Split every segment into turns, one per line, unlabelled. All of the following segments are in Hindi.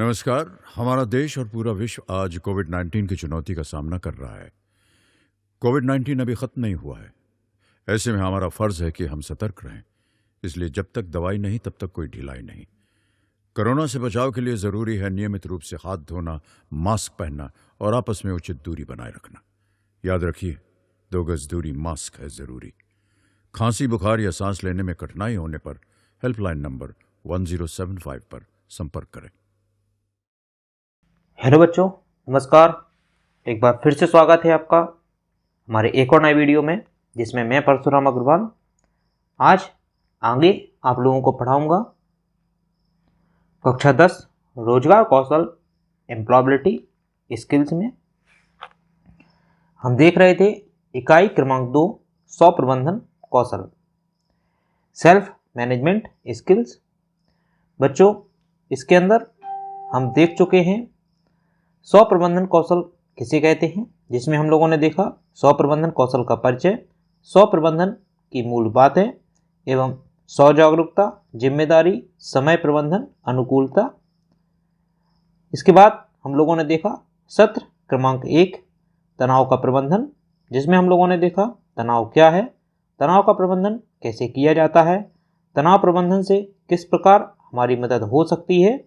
नमस्कार। हमारा देश और पूरा विश्व आज कोविड-19 की चुनौती का सामना कर रहा है। कोविड-19 अभी खत्म नहीं हुआ है। ऐसे में हमारा फर्ज है कि हम सतर्क रहें। इसलिए जब तक दवाई नहीं तब तक कोई ढिलाई नहीं। कोरोना से बचाव के लिए जरूरी है नियमित रूप से हाथ धोना, मास्क पहनना और आपस में उचित दूरी बनाए रखना। याद रखिए, 2 गज दूरी मास्क है जरूरी। खांसी, बुखार या सांस लेने में कठिनाई होने पर हेल्पलाइन नंबर 1075 पर संपर्क करें।
हेलो बच्चों, नमस्कार। एक बार फिर से स्वागत है आपका हमारे एक और नए वीडियो में, जिसमें मैं परशुराम अग्रवाल आज आगे आप लोगों को पढ़ाऊंगा कक्षा 10 रोजगार कौशल एम्प्लॉयबिलिटी स्किल्स में। हम देख रहे थे इकाई क्रमांक 2 स्व प्रबंधन कौशल सेल्फ मैनेजमेंट स्किल्स। बच्चों, इसके अंदर हम देख चुके हैं स्व प्रबंधन कौशल किसे कहते हैं, जिसमें हम लोगों ने देखा स्व प्रबंधन कौशल का परिचय, स्व प्रबंधन की मूल बातें एवं स्व जागरूकता, जिम्मेदारी, समय प्रबंधन, अनुकूलता। इसके बाद हम लोगों ने देखा सत्र क्रमांक 1 तनाव का प्रबंधन, जिसमें हम लोगों ने देखा तनाव क्या है, तनाव का प्रबंधन कैसे किया जाता है, तनाव प्रबंधन से किस प्रकार हमारी मदद हो सकती है।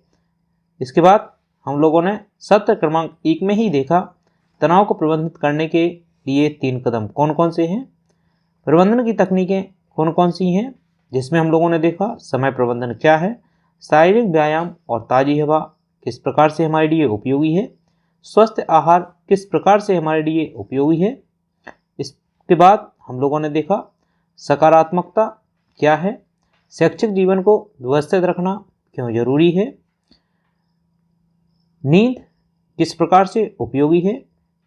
इसके बाद हम लोगों ने सत्र क्रमांक 1 में ही देखा तनाव को प्रबंधित करने के लिए 3 कदम कौन कौन से हैं, प्रबंधन की तकनीकें कौन कौन सी हैं, जिसमें हम लोगों ने देखा समय प्रबंधन क्या है, शारीरिक व्यायाम और ताज़ी हवा किस प्रकार से हमारे लिए उपयोगी है, स्वस्थ आहार किस प्रकार से हमारे लिए उपयोगी है। इसके बाद हम लोगों ने देखा सकारात्मकता क्या है, शैक्षिक जीवन को व्यवस्थित रखना क्यों जरूरी है, नींद किस प्रकार से उपयोगी है,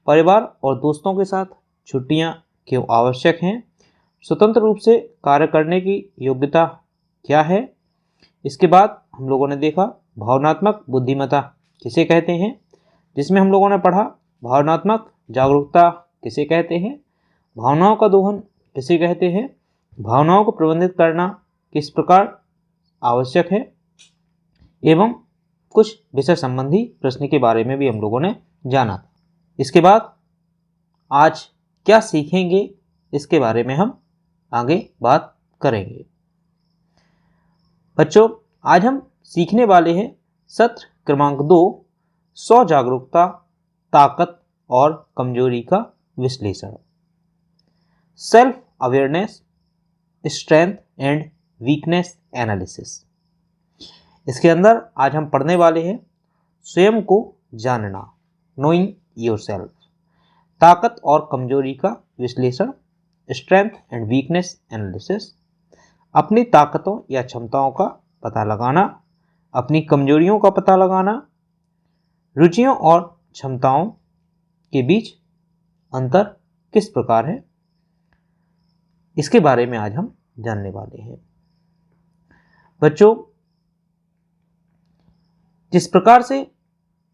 परिवार और दोस्तों के साथ छुट्टियां क्यों आवश्यक हैं, स्वतंत्र रूप से कार्य करने की योग्यता क्या है। इसके बाद हम लोगों ने देखा भावनात्मक बुद्धिमत्ता किसे कहते हैं, जिसमें हम लोगों ने पढ़ा भावनात्मक जागरूकता किसे कहते हैं, भावनाओं का दोहन किसे कहते हैं, भावनाओं को प्रबंधित करना किस प्रकार आवश्यक है, एवं कुछ विषय संबंधी प्रश्न के बारे में भी हम लोगों ने जाना। इसके बाद आज क्या सीखेंगे इसके बारे में हम आगे बात करेंगे। बच्चों, आज हम सीखने वाले हैं सत्र क्रमांक 2 स्व जागरूकता, ताकत और कमजोरी का विश्लेषण, self awareness, strength and weakness analysis. इसके अंदर आज हम पढ़ने वाले हैं स्वयं को जानना, नोइंग योरसेल्फ, ताकत और कमजोरी का विश्लेषण, स्ट्रेंथ एंड वीकनेस एनालिसिस, अपनी ताकतों या क्षमताओं का पता लगाना, अपनी कमजोरियों का पता लगाना, रुचियों और क्षमताओं के बीच अंतर किस प्रकार है, इसके बारे में आज हम जानने वाले हैं। बच्चों, जिस प्रकार से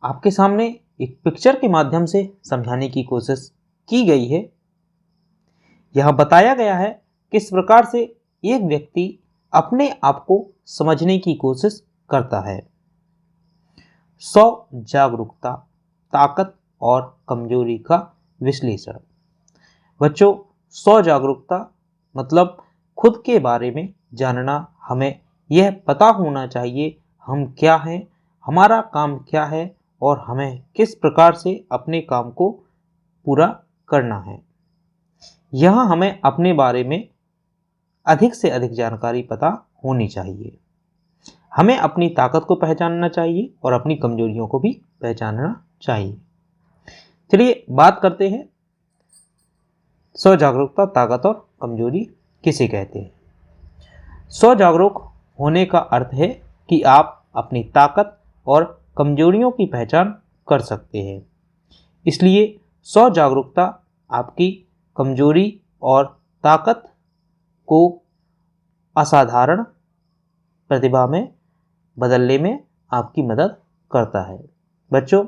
आपके सामने एक पिक्चर के माध्यम से समझाने की कोशिश की गई है, यह बताया गया है किस प्रकार से एक व्यक्ति अपने आप को समझने की कोशिश करता है। स्व जागरूकता, ताकत और कमजोरी का विश्लेषण। बच्चों, स्व जागरूकता मतलब खुद के बारे में जानना। हमें यह पता होना चाहिए हम क्या हैं, हमारा काम क्या है और हमें किस प्रकार से अपने काम को पूरा करना है। यहाँ हमें अपने बारे में अधिक से अधिक जानकारी पता होनी चाहिए। हमें अपनी ताकत को पहचानना चाहिए और अपनी कमजोरियों को भी पहचानना चाहिए। चलिए बात करते हैं स्व जागरूकता, ताकत और कमजोरी किसे कहते हैं। स्व जागरूक होने का अर्थ है कि आप अपनी ताकत और कमजोरियों की पहचान कर सकते हैं। इसलिए स्व जागरूकता आपकी कमजोरी और ताकत को असाधारण प्रतिभा में बदलने में आपकी मदद करता है। बच्चों,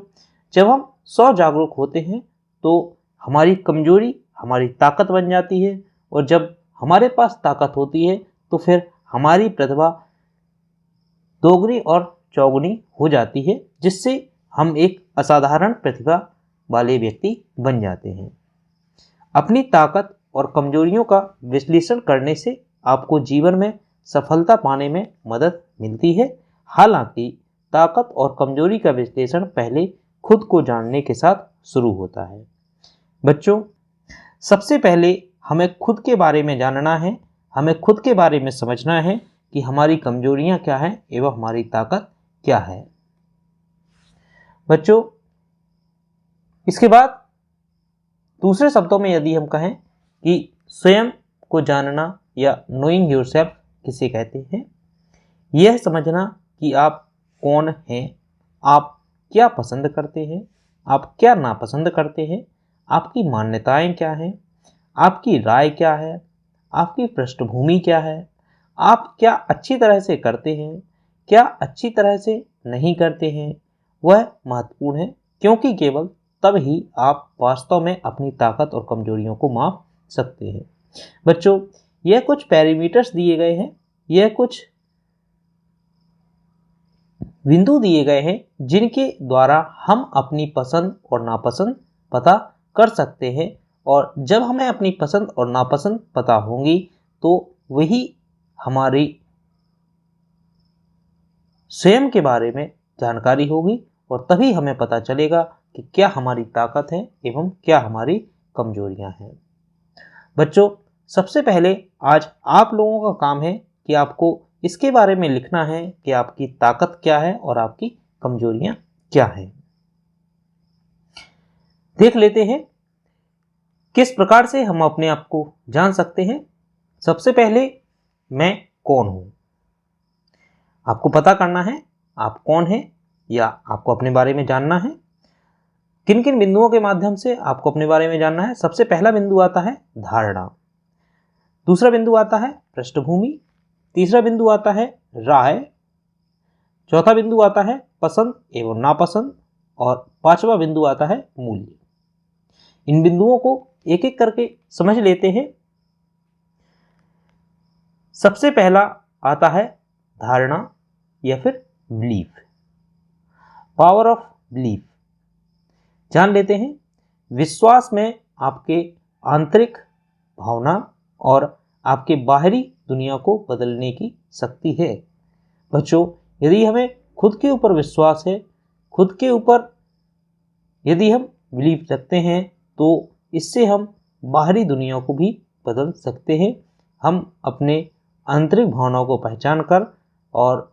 जब हम स्व जागरूक होते हैं तो हमारी कमजोरी हमारी ताकत बन जाती है, और जब हमारे पास ताकत होती है तो फिर हमारी प्रतिभा दोगुनी और चौगुनी हो जाती है, जिससे हम एक असाधारण प्रतिभा वाले व्यक्ति बन जाते हैं। अपनी ताकत और कमजोरियों का विश्लेषण करने से आपको जीवन में सफलता पाने में मदद मिलती है। हालांकि ताकत और कमजोरी का विश्लेषण पहले खुद को जानने के साथ शुरू होता है। बच्चों, सबसे पहले हमें खुद के बारे में जानना है, हमें खुद के बारे में समझना है कि हमारी कमजोरियां क्या हैं एवं हमारी ताकत क्या है। बच्चों, इसके बाद दूसरे शब्दों में यदि हम कहें कि स्वयं को जानना या नोइंग योरसेल्फ किसे कहते हैं, यह समझना कि आप कौन हैं, आप क्या पसंद करते हैं, आप क्या नापसंद करते हैं, आपकी मान्यताएं क्या हैं, आपकी राय क्या है, आपकी पृष्ठभूमि क्या है, आप क्या अच्छी तरह से करते हैं, क्या अच्छी तरह से नहीं करते हैं, वह महत्वपूर्ण है, क्योंकि केवल तब ही आप वास्तव में अपनी ताकत और कमजोरियों को माप सकते हैं। बच्चों, यह कुछ पैरामीटर्स दिए गए हैं, यह कुछ बिंदु दिए गए हैं जिनके द्वारा हम अपनी पसंद और नापसंद पता कर सकते हैं, और जब हमें अपनी पसंद और नापसंद पता होंगी तो वही हमारी स्वयं के बारे में जानकारी होगी, और तभी हमें पता चलेगा कि क्या हमारी ताकत है एवं क्या हमारी कमजोरियां हैं। बच्चों, सबसे पहले आज आप लोगों का काम है कि आपको इसके बारे में लिखना है कि आपकी ताकत क्या है और आपकी कमजोरियां क्या हैं। देख लेते हैं किस प्रकार से हम अपने आप को जान सकते हैं। सबसे पहले, मैं कौन हूं। आपको पता करना है आप कौन हैं, या आपको अपने बारे में जानना है। किन किन बिंदुओं के माध्यम से आपको अपने बारे में जानना है। सबसे पहला बिंदु आता है धारणा, दूसरा बिंदु आता है पृष्ठभूमि, तीसरा बिंदु आता है राय, चौथा बिंदु आता है पसंद एवं नापसंद, और पांचवा बिंदु आता है मूल्य। इन बिंदुओं को एक एक करके समझ लेते हैं। सबसे पहला आता है धारणा या फिर बिलीफ, पावर ऑफ बिलीफ। जान लेते हैं, विश्वास में आपके आंतरिक भावना और आपके बाहरी दुनिया को बदलने की शक्ति है। बच्चों, यदि हमें खुद के ऊपर विश्वास है, खुद के ऊपर यदि हम बिलीफ रखते हैं, तो इससे हम बाहरी दुनिया को भी बदल सकते हैं। हम अपने आंतरिक भावनाओं को पहचान कर और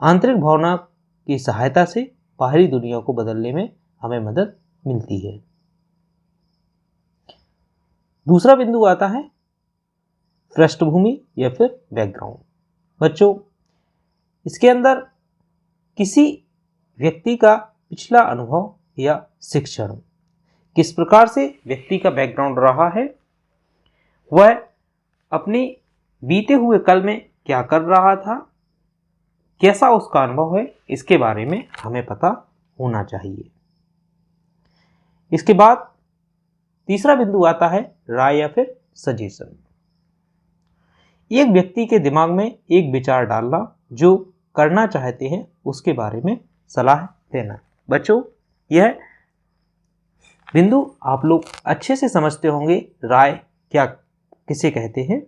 आंतरिक भावना की सहायता से बाहरी दुनिया को बदलने में हमें मदद मिलती है। दूसरा बिंदु आता है पृष्ठभूमि या फिर बैकग्राउंड। बच्चों, इसके अंदर किसी व्यक्ति का पिछला अनुभव या शिक्षण, किस प्रकार से व्यक्ति का बैकग्राउंड रहा है, वह अपने बीते हुए कल में क्या कर रहा था, कैसा उसका अनुभव है, इसके बारे में हमें पता होना चाहिए। इसके बाद तीसरा बिंदु आता है राय या फिर सजेशन। एक व्यक्ति के दिमाग में एक विचार डालना, जो करना चाहते हैं उसके बारे में सलाह देना। बच्चों, यह बिंदु आप लोग अच्छे से समझते होंगे। राय क्या किसे कहते हैं।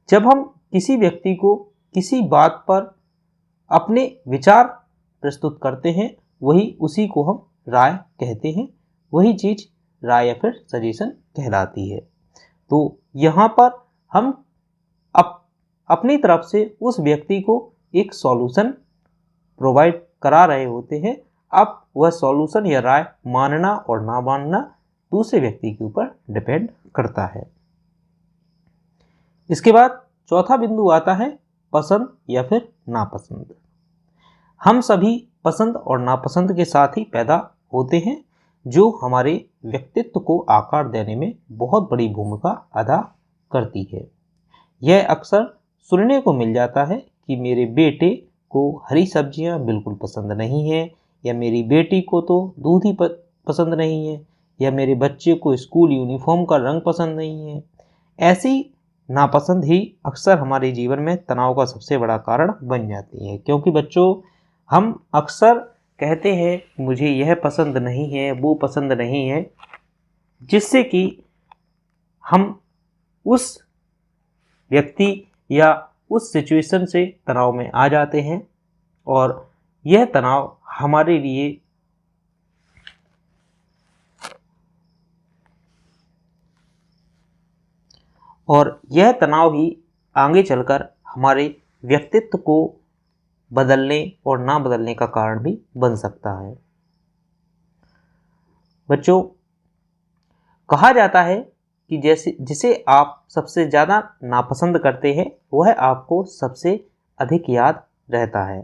जब हम किसी व्यक्ति को किसी बात पर अपने विचार प्रस्तुत करते हैं, वही उसी को हम राय कहते हैं, वही चीज राय या फिर सजेशन कहलाती है। तो यहाँ पर हम अपनी तरफ से उस व्यक्ति को एक सॉल्यूशन प्रोवाइड करा रहे होते हैं। अब वह सॉल्यूशन या राय मानना और ना मानना दूसरे व्यक्ति के ऊपर डिपेंड करता है। इसके बाद चौथा बिंदु आता है पसंद या फिर नापसंद। हम सभी पसंद और नापसंद के साथ ही पैदा होते हैं, जो हमारे व्यक्तित्व को आकार देने में बहुत बड़ी भूमिका अदा करती है। यह अक्सर सुनने को मिल जाता है कि मेरे बेटे को हरी सब्जियां बिल्कुल पसंद नहीं है, या मेरी बेटी को तो दूध ही पसंद नहीं है, या मेरे बच्चे को स्कूल यूनिफॉर्म का रंग पसंद नहीं है। ऐसी नापसंद ही अक्सर हमारे जीवन में तनाव का सबसे बड़ा कारण बन जाती है, क्योंकि बच्चों, हम अक्सर कहते हैं मुझे यह पसंद नहीं है, वो पसंद नहीं है, जिससे कि हम उस व्यक्ति या उस सिचुएशन से तनाव में आ जाते हैं और यह तनाव हमारे लिए ही आगे चलकर हमारे व्यक्तित्व को बदलने और ना बदलने का कारण भी बन सकता है। बच्चों, कहा जाता है कि जिसे आप सबसे ज़्यादा नापसंद करते हैं वह आपको सबसे अधिक याद रहता है।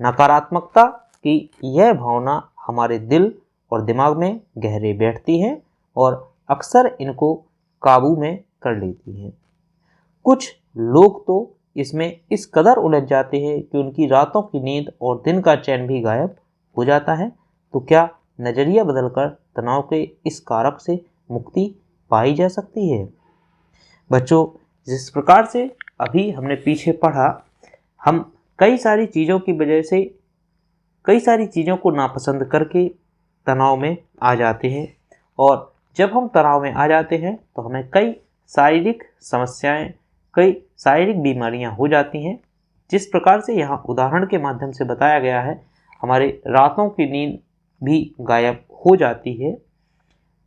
नकारात्मकता की यह भावना हमारे दिल और दिमाग में गहरे बैठती है और अक्सर इनको काबू में कर लेती है। कुछ लोग तो इसमें इस कदर उलझ जाते हैं कि उनकी रातों की नींद और दिन का चैन भी गायब हो जाता है। तो क्या नज़रिया बदलकर तनाव के इस कारक से मुक्ति पाई जा सकती है? बच्चों, जिस प्रकार से अभी हमने पीछे पढ़ा, हम कई सारी चीज़ों की वजह से कई सारी चीज़ों को नापसंद करके तनाव में आ जाते हैं और जब हम तनाव में आ जाते हैं तो हमें कई शारीरिक समस्याएं, कई शारीरिक बीमारियां हो जाती हैं। जिस प्रकार से यहाँ उदाहरण के माध्यम से बताया गया है, हमारे रातों की नींद भी गायब हो जाती है।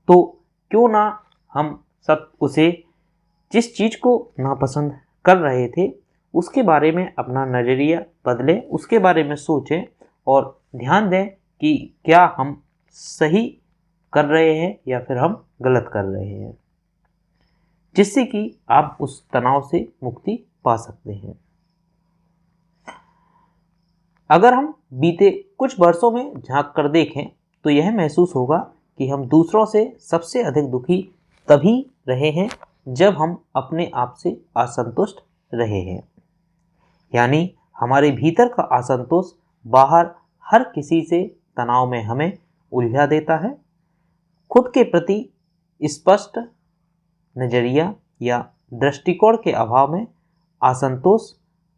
तो क्यों ना हम सब उसे जिस चीज़ को नापसंद कर रहे थे उसके बारे में अपना नज़रिया बदलें, उसके बारे में सोचें और ध्यान दें कि क्या हम सही कर रहे हैं या फिर हम गलत कर रहे हैं, जिससे कि आप उस तनाव से मुक्ति पा सकते हैं। अगर हम बीते कुछ वर्षों में झांक कर देखें तो यह महसूस होगा कि हम दूसरों से सबसे अधिक दुखी तभी रहे हैं जब हम अपने आप से असंतुष्ट रहे हैं। यानी हमारे भीतर का असंतोष बाहर हर किसी से तनाव में हमें उलझा देता है। खुद के प्रति स्पष्ट नज़रिया या दृष्टिकोण के अभाव में असंतोष,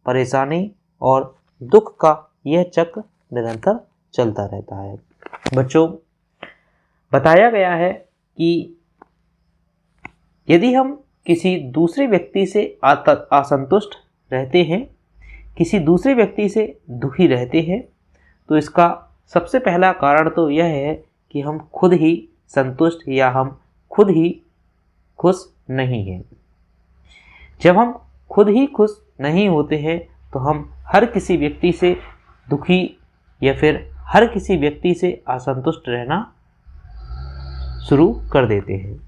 परेशानी और दुख का यह चक्र निरंतर चलता रहता है। बच्चों, बताया गया है कि यदि हम किसी दूसरे व्यक्ति से असंतुष्ट रहते हैं, किसी दूसरे व्यक्ति से दुखी रहते हैं, तो इसका सबसे पहला कारण तो यह है कि हम खुद ही संतुष्ट या हम खुद ही खुश नहीं हैं। जब हम खुद ही खुश नहीं होते हैं तो हम हर किसी व्यक्ति से दुखी या फिर हर किसी व्यक्ति से असंतुष्ट रहना शुरू कर देते हैं।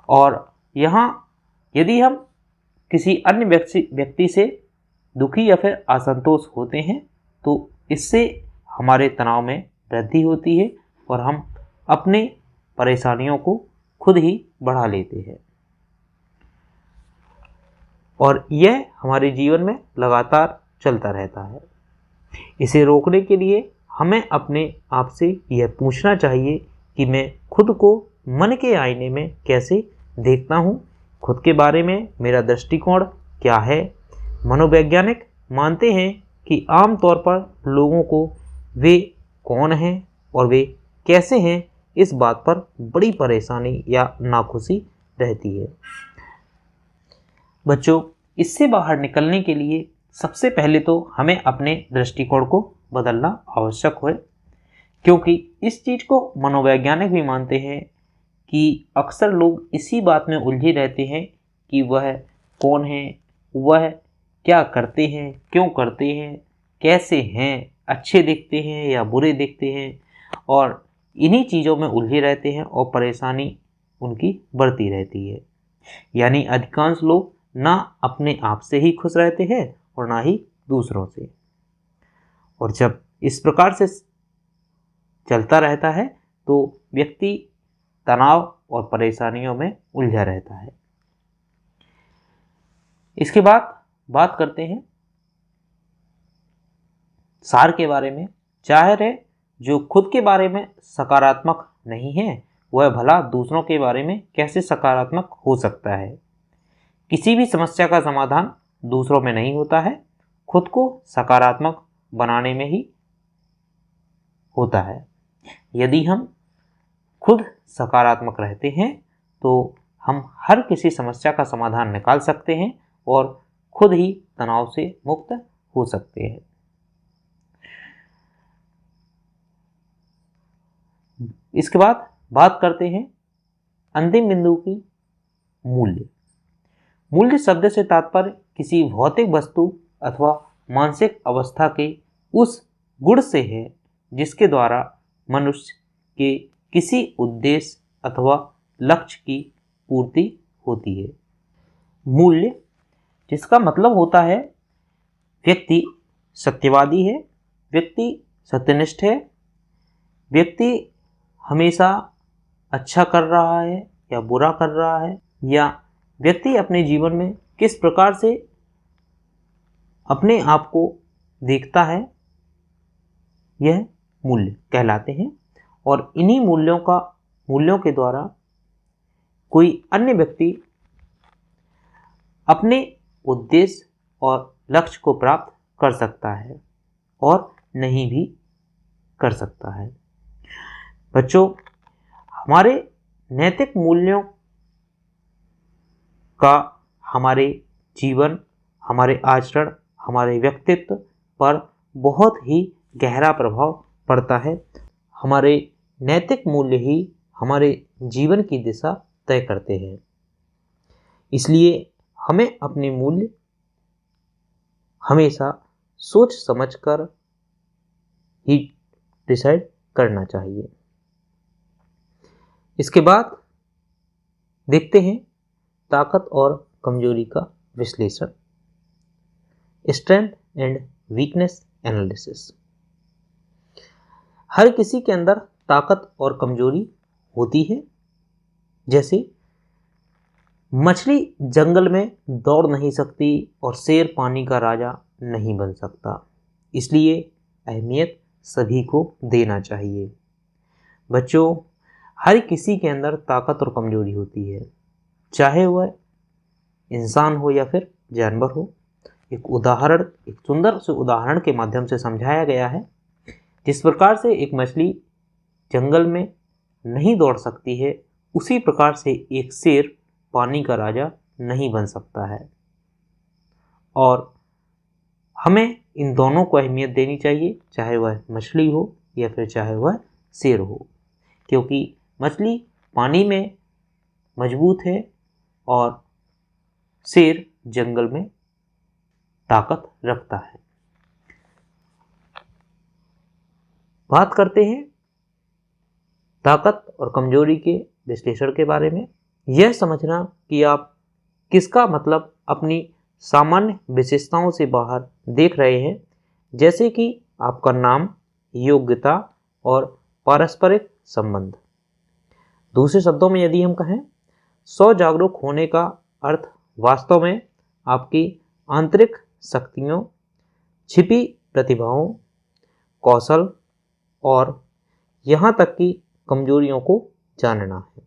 और यहाँ यदि हम किसी अन्य व्यक्ति से दुखी या फिर असंतोष होते हैं तो इससे हमारे तनाव में वृद्धि होती है और हम अपने परेशानियों को खुद ही बढ़ा लेते हैं और यह हमारे जीवन में लगातार चलता रहता है। इसे रोकने के लिए हमें अपने आप से यह पूछना चाहिए कि मैं खुद को मन के आईने में कैसे देखता हूँ, खुद के बारे में मेरा दृष्टिकोण क्या है। मनोवैज्ञानिक मानते हैं कि आमतौर पर लोगों को वे कौन हैं और वे कैसे हैं इस बात पर बड़ी परेशानी या नाखुशी रहती है। बच्चों, इससे बाहर निकलने के लिए सबसे पहले तो हमें अपने दृष्टिकोण को बदलना आवश्यक है, क्योंकि इस चीज़ को मनोवैज्ञानिक भी मानते हैं कि अक्सर लोग इसी बात में उलझे रहते हैं कि वह कौन है, वह क्या करते हैं, क्यों करते हैं, कैसे हैं, अच्छे दिखते हैं या बुरे दिखते हैं, और इन्हीं चीज़ों में उलझे रहते हैं और परेशानी उनकी बढ़ती रहती है। यानी अधिकांश लोग ना अपने आप से ही खुश रहते हैं और ना ही दूसरों से। और जब इस प्रकार से चलता रहता है तो व्यक्ति तनाव और परेशानियों में उलझा रहता है। इसके बाद बात करते हैं सार के बारे में। जाहिर है जो खुद के बारे में सकारात्मक नहीं है वह भला दूसरों के बारे में कैसे सकारात्मक हो सकता है। किसी भी समस्या का समाधान दूसरों में नहीं होता है, खुद को सकारात्मक बनाने में ही होता है। यदि हम खुद सकारात्मक रहते हैं तो हम हर किसी समस्या का समाधान निकाल सकते हैं और खुद ही तनाव से मुक्त हो सकते हैं। इसके बाद बात करते हैं अंतिम बिंदु की, मूल्य। मूल्य शब्द से तात्पर्य किसी भौतिक वस्तु अथवा मानसिक अवस्था के उस गुण से है जिसके द्वारा मनुष्य के किसी उद्देश्य अथवा लक्ष्य की पूर्ति होती है। मूल्य जिसका मतलब होता है व्यक्ति सत्यवादी है, व्यक्ति सत्यनिष्ठ है, व्यक्ति हमेशा अच्छा कर रहा है या बुरा कर रहा है, या व्यक्ति अपने जीवन में किस प्रकार से अपने आप को देखता है, यह मूल्य कहलाते हैं। और इन्हीं मूल्यों के द्वारा कोई अन्य व्यक्ति अपने उद्देश्य और लक्ष्य को प्राप्त कर सकता है और नहीं भी कर सकता है। बच्चों, हमारे नैतिक मूल्यों का हमारे जीवन, हमारे आचरण, हमारे व्यक्तित्व पर बहुत ही गहरा प्रभाव पड़ता है। हमारे नैतिक मूल्य ही हमारे जीवन की दिशा तय करते हैं। इसलिए हमें अपने मूल्य हमेशा सोच समझकर ही डिसाइड करना चाहिए। इसके बाद देखते हैं ताकत और कमजोरी का विश्लेषण, स्ट्रेंथ एंड वीकनेस एनालिसिस। हर किसी के अंदर ताकत और कमजोरी होती है। जैसे मछली जंगल में दौड़ नहीं सकती और शेर पानी का राजा नहीं बन सकता, इसलिए अहमियत सभी को देना चाहिए। बच्चों, हर किसी के अंदर ताकत और कमजोरी होती है, चाहे वह इंसान हो या फिर जानवर हो। एक सुंदर से उदाहरण के माध्यम से समझाया गया है। जिस प्रकार से एक मछली जंगल में नहीं दौड़ सकती है, उसी प्रकार से एक शेर पानी का राजा नहीं बन सकता है। और हमें इन दोनों को अहमियत देनी चाहिए, चाहे वह मछली हो या फिर चाहे वह शेर हो, क्योंकि मछली पानी में मजबूत है और शेर जंगल में ताकत रखता है। बात करते हैं ताकत और कमजोरी के विश्लेषण के बारे में। यह समझना कि आप किसका मतलब अपनी सामान्य विशेषताओं से बाहर देख रहे हैं, जैसे कि आपका नाम, योग्यता और पारस्परिक संबंध। दूसरे शब्दों में यदि हम कहें, स्वजागरूक होने का अर्थ वास्तव में आपकी आंतरिक शक्तियों, छिपी प्रतिभाओं, कौशल और यहाँ तक कि कमजोरियों को जानना है।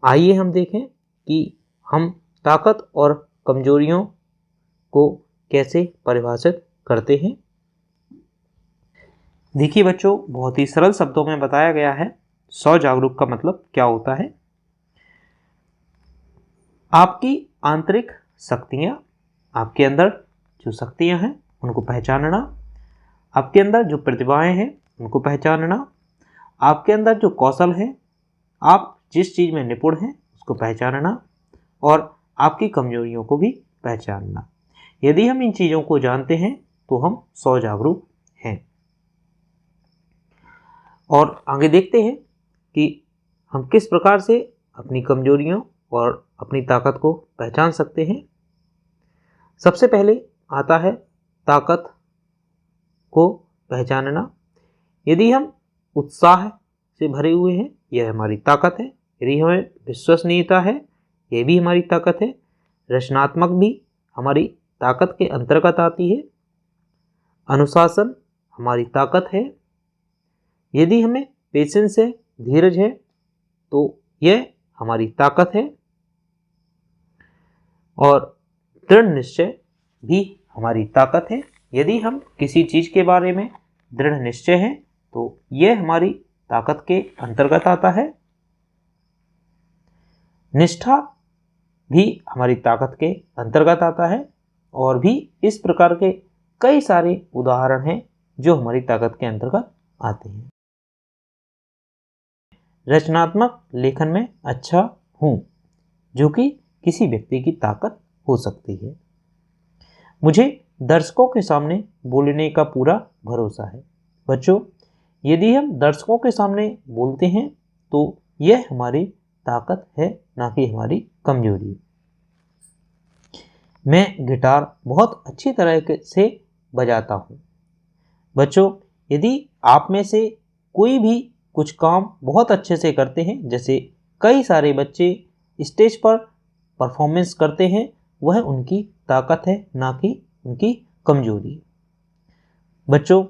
आइए हम देखें कि हम ताकत और कमजोरियों को कैसे परिभाषित करते हैं। देखिए बच्चों, बहुत ही सरल शब्दों में बताया गया है स्वजागरूक का मतलब क्या होता है। आपकी आंतरिक शक्तियां, आपके अंदर जो शक्तियां हैं उनको पहचानना, आपके अंदर जो प्रतिभाएं हैं उनको पहचानना, आपके अंदर जो कौशल है, आप जिस चीज़ में निपुण हैं उसको पहचानना, और आपकी कमजोरियों को भी पहचानना। यदि हम इन चीज़ों को जानते हैं तो हम स्वजागरूक हैं। और आगे देखते हैं कि हम किस प्रकार से अपनी कमजोरियों और अपनी ताकत को पहचान सकते हैं। सबसे पहले आता है ताकत को पहचानना। यदि हम उत्साह से भरे हुए हैं, यह हमारी ताकत है। यदि हमें विश्वसनीयता है, यह भी हमारी ताकत है। रचनात्मक भी हमारी ताकत के अंतर्गत आती है। अनुशासन हमारी ताकत है। यदि हमें पेशेंस है, धीरज है, तो यह हमारी ताकत है। और दृढ़ निश्चय भी हमारी ताकत है। यदि हम किसी चीज़ के बारे में दृढ़ निश्चय हैं तो यह हमारी ताकत के अंतर्गत आता है। निष्ठा भी हमारी ताकत के अंतर्गत आता है और भी इस प्रकार के कई सारे उदाहरण हैं जो हमारी ताकत के अंतर्गत आते हैं। रचनात्मक लेखन में अच्छा हूँ, जो कि किसी व्यक्ति की ताकत हो सकती है। मुझे दर्शकों के सामने बोलने का पूरा भरोसा है। बच्चों, यदि हम दर्शकों के सामने बोलते हैं तो यह हमारी ताकत है, ना कि हमारी कमजोरी। मैं गिटार बहुत अच्छी तरह से बजाता हूँ। बच्चों, यदि आप में से कोई भी कुछ काम बहुत अच्छे से करते हैं, जैसे कई सारे बच्चे स्टेज पर परफॉर्मेंस करते हैं, वह उनकी ताकत है, ना कि उनकी कमजोरी। बच्चों,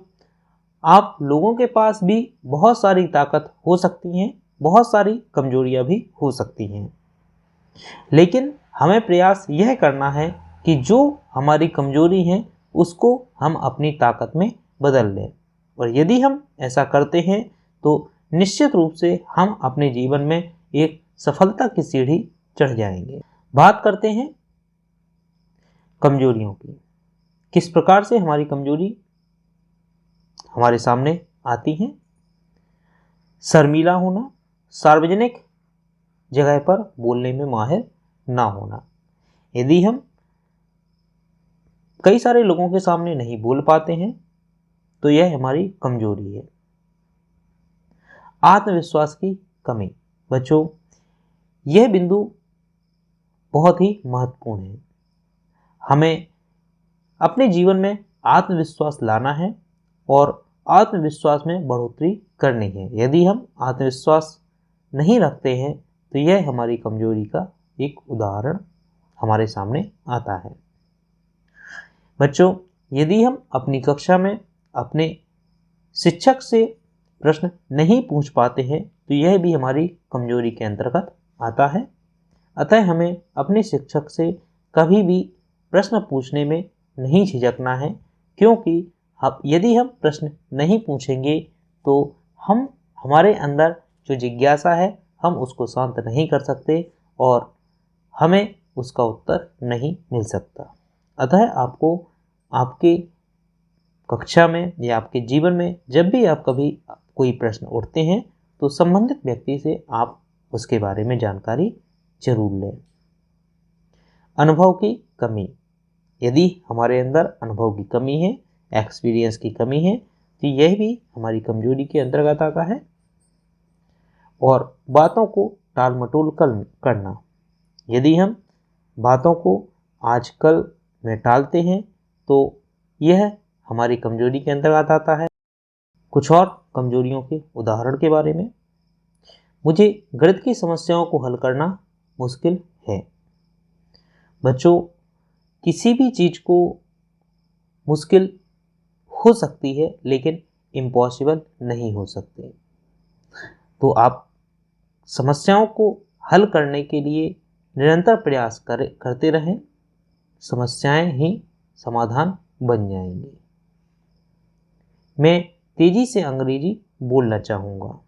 आप लोगों के पास भी बहुत सारी ताकत हो सकती हैं, बहुत सारी कमजोरियां भी हो सकती हैं, लेकिन हमें प्रयास यह करना है कि जो हमारी कमजोरी है उसको हम अपनी ताकत में बदल लें। और यदि हम ऐसा करते हैं तो निश्चित रूप से हम अपने जीवन में एक सफलता की सीढ़ी चढ़ जाएंगे। बात करते हैं कमजोरियों की। किस प्रकार से हमारी कमजोरी हमारे सामने आती है? शर्मीला होना, सार्वजनिक जगह पर बोलने में माहिर ना होना। यदि हम कई सारे लोगों के सामने नहीं बोल पाते हैं तो यह हमारी कमजोरी है। आत्मविश्वास की कमी। बच्चों, यह बिंदु बहुत ही महत्वपूर्ण है। हमें अपने जीवन में आत्मविश्वास लाना है और आत्मविश्वास में बढ़ोतरी करनी है। यदि हम आत्मविश्वास नहीं रखते हैं तो यह हमारी कमजोरी का एक उदाहरण हमारे सामने आता है। बच्चों, यदि हम अपनी कक्षा में अपने शिक्षक से प्रश्न नहीं पूछ पाते हैं तो यह भी हमारी कमजोरी के अंतर्गत आता है। अतः हमें अपने शिक्षक से कभी भी प्रश्न पूछने में नहीं झिझकना है, क्योंकि यदि हम प्रश्न नहीं पूछेंगे तो हम हमारे अंदर जो जिज्ञासा है हम उसको शांत नहीं कर सकते और हमें उसका उत्तर नहीं मिल सकता। अतः आपको आपके कक्षा में या आपके जीवन में जब भी आप कभी कोई प्रश्न उठते हैं तो संबंधित व्यक्ति से आप उसके बारे में जानकारी जरूर लें। अनुभव की कमी। यदि हमारे अंदर अनुभव की कमी है, एक्सपीरियंस की कमी है, तो यह भी हमारी कमजोरी के अंतर्गत आता है। और बातों को टाल मटोल करना। यदि हम बातों को आजकल में टालते हैं तो यह हमारी कमजोरी के अंतर्गत आता है। कुछ और कमजोरियों के उदाहरण के बारे में। मुझे गणित की समस्याओं को हल करना मुश्किल है। बच्चों, किसी भी चीज को मुश्किल हो सकती है लेकिन इम्पॉसिबल नहीं हो सकती। तो आप समस्याओं को हल करने के लिए निरंतर प्रयास करते रहें, समस्याएं ही समाधान बन जाएंगी। मैं तेजी से अंग्रेजी बोलना चाहूँगा।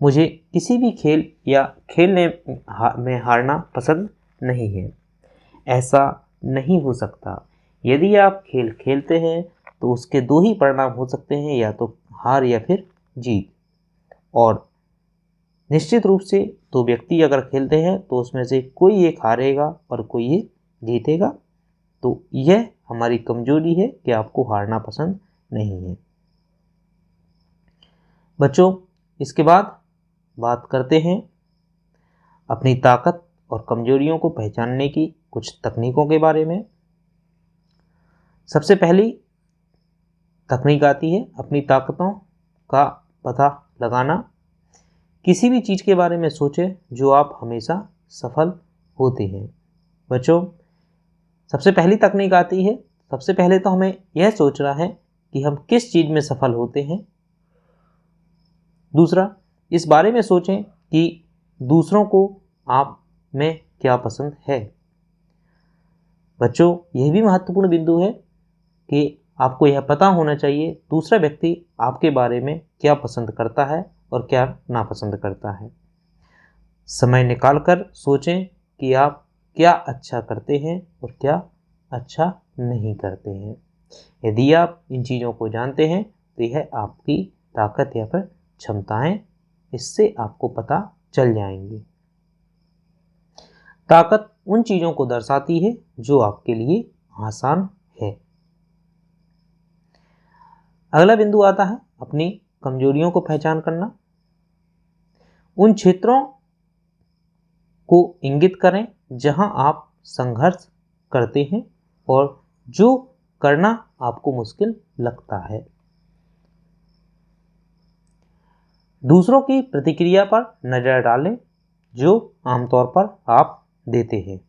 मुझे किसी भी खेल या खेलने में हारना पसंद नहीं है। ऐसा नहीं हो सकता। यदि आप खेल खेलते हैं तो उसके दो ही परिणाम हो सकते हैं, या तो हार या फिर जीत। और निश्चित रूप से दो व्यक्ति अगर खेलते हैं तो उसमें से कोई एक हारेगा और कोई एक जीतेगा। तो यह हमारी कमजोरी है कि आपको हारना पसंद नहीं है। बच्चों, इसके बाद बात करते हैं अपनी ताकत और कमजोरियों को पहचानने की कुछ तकनीकों के बारे में। सबसे पहली तकनीक आती है अपनी ताकतों का पता लगाना। किसी भी चीज़ के बारे में सोचें जो आप हमेशा सफल होते हैं। बच्चों, सबसे पहली तकनीक आती है, सबसे पहले तो हमें यह सोचना है कि हम किस चीज़ में सफल होते हैं। दूसरा, इस बारे में सोचें कि दूसरों को आप में क्या पसंद है। बच्चों, यह भी महत्वपूर्ण बिंदु है कि आपको यह पता होना चाहिए दूसरा व्यक्ति आपके बारे में क्या पसंद करता है और क्या नापसंद करता है। समय निकालकर सोचें कि आप क्या अच्छा करते हैं और क्या अच्छा नहीं करते हैं। यदि आप इन चीज़ों को जानते हैं तो यह आपकी ताकत या फिर क्षमताएं इससे आपको पता चल जाएंगी। ताकत उन चीज़ों को दर्शाती है जो आपके लिए आसान है। अगला बिंदु आता है अपनी कमजोरियों को पहचान करना। उन क्षेत्रों को इंगित करें जहां आप संघर्ष करते हैं और जो करना आपको मुश्किल लगता है। दूसरों की प्रतिक्रिया पर नजर डालें जो आमतौर पर आप देते हैं।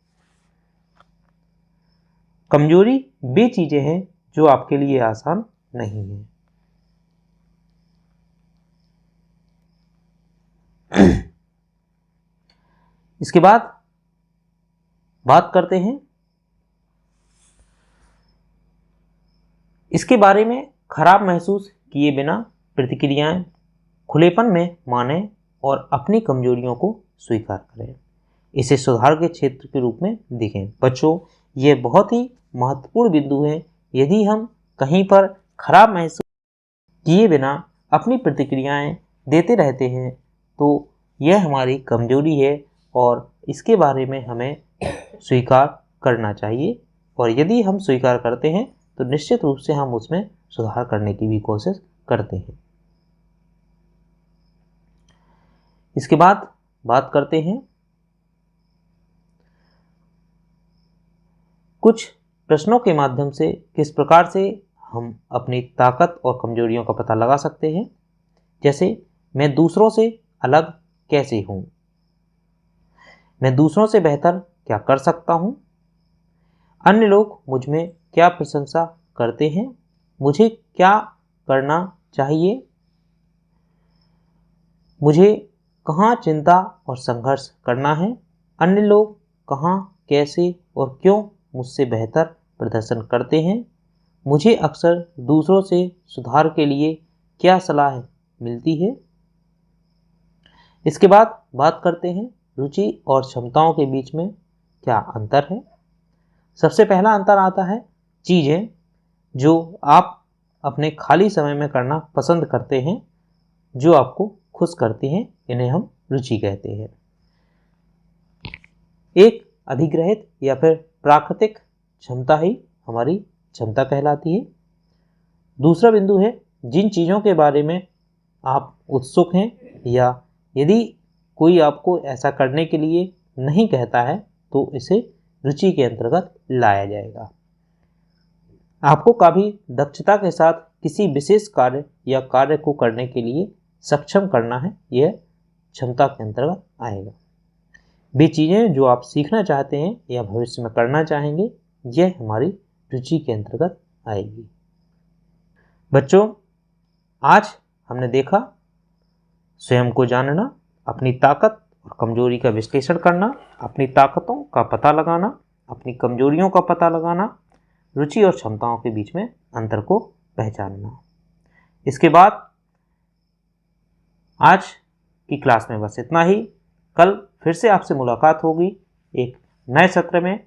कमजोरी वे चीजें हैं जो आपके लिए आसान नहीं है। इसके बाद बात करते हैं इसके बारे में खराब महसूस किए बिना प्रतिक्रियाएं खुलेपन में मानें और अपनी कमजोरियों को स्वीकार करें। इसे सुधार के क्षेत्र के रूप में देखें। बच्चों, यह बहुत ही महत्वपूर्ण बिंदु है। यदि हम कहीं पर खराब महसूस किए बिना अपनी प्रतिक्रियाएं देते रहते हैं तो यह हमारी कमजोरी है और इसके बारे में हमें स्वीकार करना चाहिए। और यदि हम स्वीकार करते हैं तो निश्चित रूप से हम उसमें सुधार करने की भी कोशिश करते हैं। इसके बाद बात करते हैं कुछ प्रश्नों के माध्यम से किस प्रकार से हम अपनी ताकत और कमजोरियों का पता लगा सकते हैं। जैसे, मैं दूसरों से अलग कैसे हूं? मैं दूसरों से बेहतर क्या कर सकता हूं? अन्य लोग मुझ में क्या प्रशंसा करते हैं? मुझे क्या करना चाहिए? मुझे कहाँ चिंता और संघर्ष करना है? अन्य लोग कहाँ, कैसे और क्यों मुझसे बेहतर प्रदर्शन करते हैं? मुझे अक्सर दूसरों से सुधार के लिए क्या सलाह मिलती है? इसके बाद बात करते हैं रुचि और क्षमताओं के बीच में क्या अंतर है। सबसे पहला अंतर आता है चीज़ें जो आप अपने खाली समय में करना पसंद करते हैं, जो आपको खुश करती हैं, इन्हें हम रुचि कहते हैं। एक अधिग्रहित या फिर प्राकृतिक क्षमता ही हमारी क्षमता कहलाती है। दूसरा बिंदु है जिन चीज़ों के बारे में आप उत्सुक हैं या यदि कोई आपको ऐसा करने के लिए नहीं कहता है तो इसे रुचि के अंतर्गत लाया जाएगा। आपको काफ़ी दक्षता के साथ किसी विशेष कार्य या कार्य को करने के लिए सक्षम करना है, यह क्षमता के अंतर्गत आएगा। वे चीज़ें जो आप सीखना चाहते हैं या भविष्य में करना चाहेंगे, यह हमारी रुचि के अंतर्गत आएगी। बच्चों, आज हमने देखा स्वयं को जानना, अपनी ताकत और कमजोरी का विश्लेषण करना, अपनी ताकतों का पता लगाना, अपनी कमजोरियों का पता लगाना, रुचि और क्षमताओं के बीच में अंतर को पहचानना। इसके बाद आज की क्लास में बस इतना ही। कल फिर से आपसे मुलाकात होगी एक नए सत्र में,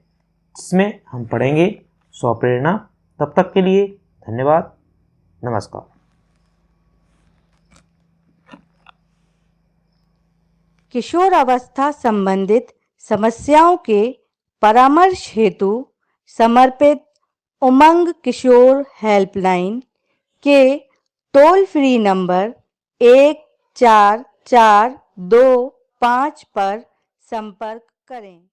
जिसमें हम पढ़ेंगे स्वप्रेरणा। तब तक के लिए धन्यवाद। नमस्कार।
किशोरावस्था संबंधित समस्याओं के परामर्श हेतु समर्पित उमंग किशोर हेल्पलाइन के टोल फ्री नंबर 144225 पर संपर्क करें।